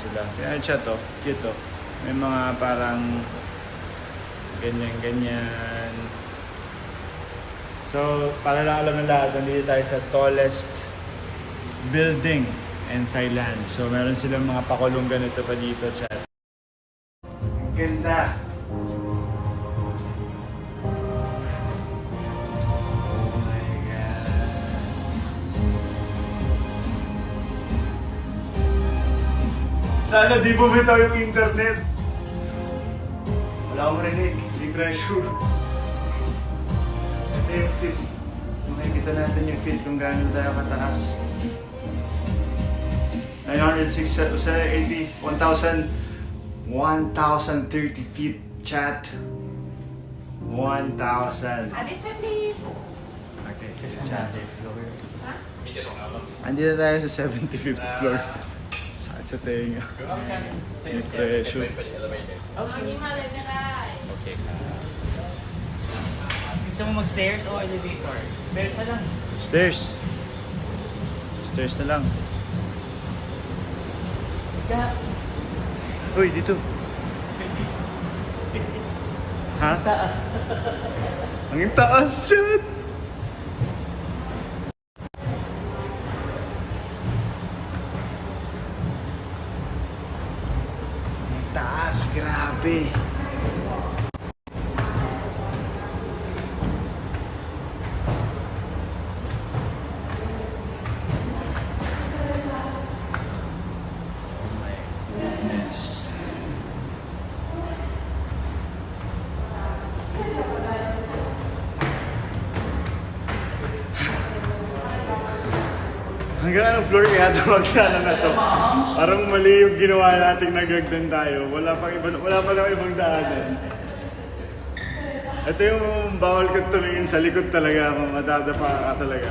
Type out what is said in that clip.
sila. Kaya siya to, cute to. May mga parang ganyan-ganyan. So, para lang alam ng lahat, nandito tayo sa tallest building in Thailand. So, meron silang mga pakulong ganito pa dito, chat. Ang ganda! Oh my God! Sana di bumitaw yung internet. Wala akong marinig. Di pressure. Ito yung fit. Makikita natin yung fit kung gaano tayo kataas. 980, 1,030 feet, chat. 1,000. Alisa, please. Okay, chat. Andito tayo sa 75th floor. Sakit sa tenga. May pressure. Okay, malay na lang. Okay ka. Gusto mo mag-stairs o elevator? Stairs na lang. Stairs. Stairs na lang. Uy, dito. Ha? Ang taas, chat! Ang taas, grabe. Oh my goodness. Hanggang anong floor kaya ito magsala na to? Parang mali yung ginawa nating nagagdan tayo. Wala pa lang ibang daanan. Ito yung bawal kong tumingin sa likod talaga. Matadapa ka talaga.